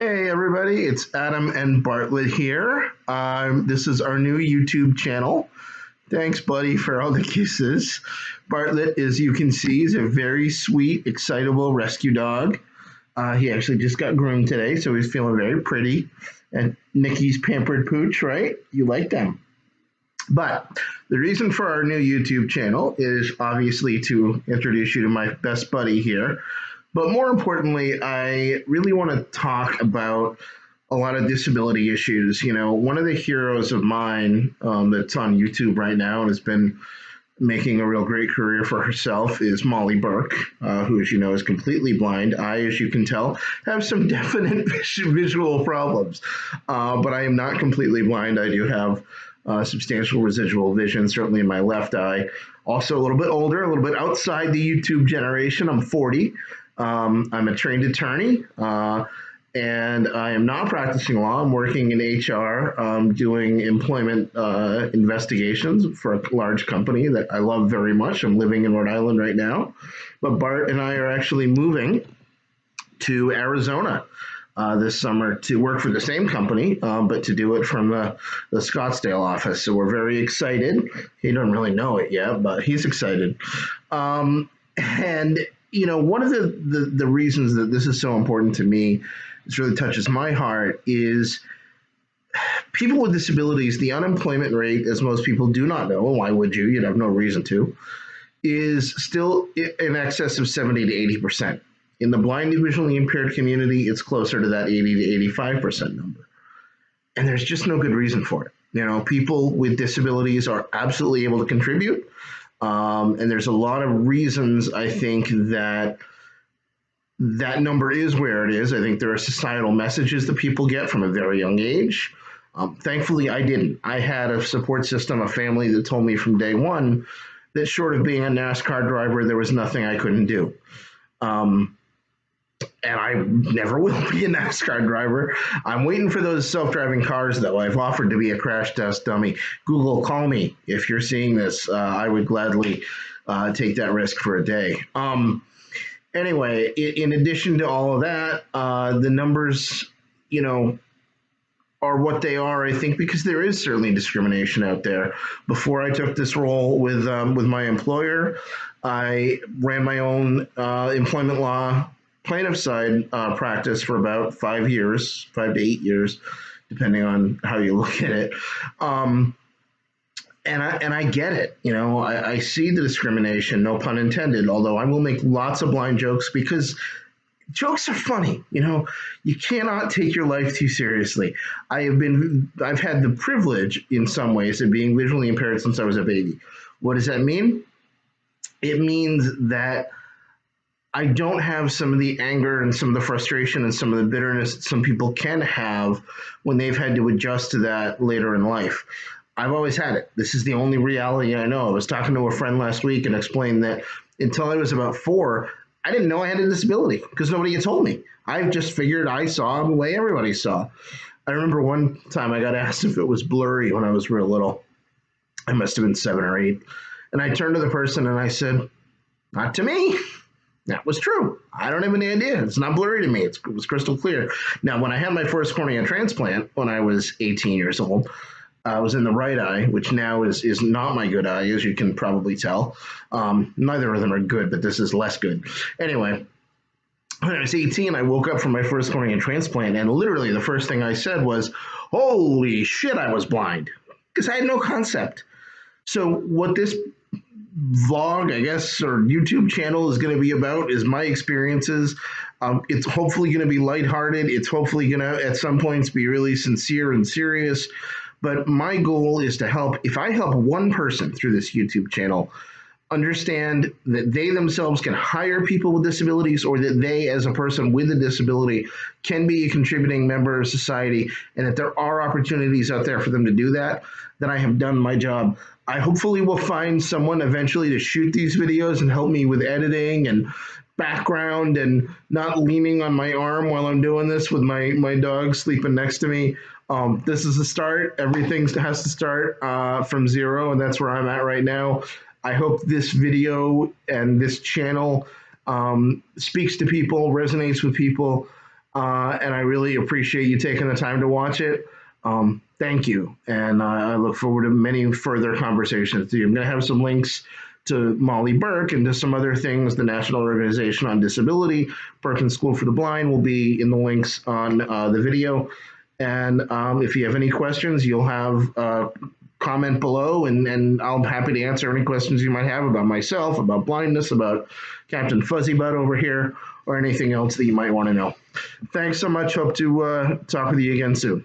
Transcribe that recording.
Hey everybody, it's Adam and Bartlett here. This is our new YouTube channel. Thanks, buddy, for all the kisses. Bartlett, as you can see, is a very sweet, excitable rescue dog. He actually just got groomed today, so he's feeling very pretty. And Nikki's pampered pooch, right? You like them. But the reason for our new YouTube channel is obviously to introduce you to my best buddy here. But more importantly, I really want to talk about a lot of disability issues. You know, one of the heroes of mine that's on YouTube right now and has been making a real great career for herself is Molly Burke, who, as you know, is completely blind. I, as you can tell, have some definite visual problems, but I am not completely blind. I do have substantial residual vision, certainly in my left eye. Also a little bit older, a little bit outside the YouTube generation. I'm 40. I'm a trained attorney, and I am not practicing law. I'm working in HR, doing employment investigations for a large company that I love very much. I'm living in Rhode Island right now, but Bart and I are actually moving to Arizona this summer to work for the same company, but to do it from the Scottsdale office. So we're very excited. He doesn't really know it yet, but he's excited. And you know, one of the reasons that this is so important to me, this really touches my heart, is people with disabilities, the unemployment rate, as most people do not know, why would you? You'd have no reason to, is still in excess of 70 to 80%. In the blind and visually impaired community, it's closer to that 80 to 85% number. And there's just no good reason for it. You know, people with disabilities are absolutely able to contribute. And there's a lot of reasons I think that that number is where it is. I think there are societal messages that people get from a very young age. Thankfully, I didn't. I had a support system, a family that told me from day one that short of being a NASCAR driver, there was nothing I couldn't do. And I never will be a NASCAR driver. I'm waiting for those self-driving cars, though. I've offered to be a crash test dummy. Google, call me if you're seeing this. I would gladly take that risk for a day. Anyway, in addition to all of that, the numbers, you know, are what they are, I think, because there is certainly discrimination out there. Before I took this role with my employer, I ran my own employment law plaintiff side practice for about 5 years, 5 to 8 years, depending on how you look at it. And I get it. You know, I see the discrimination, no pun intended, although I will make lots of blind jokes because jokes are funny. You know, you cannot take your life too seriously. I've had the privilege in some ways of being visually impaired since I was a baby. What does that mean? It means that I don't have some of the anger and some of the frustration and some of the bitterness that some people can have when they've had to adjust to that later in life. I've always had it. This is the only reality I know. I was talking to a friend last week and explained that until I was about 4, I didn't know I had a disability because nobody had told me. I just figured I saw the way everybody saw. I remember one time I got asked if it was blurry when I was real little. I must have been 7 or 8. And I turned to the person and I said, "Not to me." That was true. I don't have any idea. It's not blurry to me. It was crystal clear. Now, when I had my first cornea transplant when I was 18 years old, I was in the right eye, which now is not my good eye, as you can probably tell. Neither of them are good, but this is less good. Anyway, when I was 18, I woke up from my first cornea transplant, and literally the first thing I said was, "Holy shit, I was blind," because I had no concept. So what this vlog, I guess, or YouTube channel is going to be about is my experiences. It's hopefully going to be lighthearted. It's hopefully going to, at some points, be really sincere and serious. But my goal is to help, if I help one person through this YouTube channel understand that they themselves can hire people with disabilities, or that they, as a person with a disability, can be a contributing member of society, and that there are opportunities out there for them to do that, then I have done my job. I hopefully will find someone eventually to shoot these videos and help me with editing and background and not leaning on my arm while I'm doing this with my dog sleeping next to me. This is the start. Everything has to start from zero, and that's where I'm at right now. I hope this video and this channel speaks to people, resonates with people, and I really appreciate you taking the time to watch it. Thank you, and I look forward to many further conversations with you. I'm going to have some links to Molly Burke and to some other things. The National Organization on Disability, Perkins School for the Blind, will be in the links on the video. And if you have any questions, you'll have comment below, and I'm happy to answer any questions you might have about myself, about blindness, about Captain Fuzzy Butt over here, or anything else that you might want to know. Thanks so much. Hope to talk with you again soon.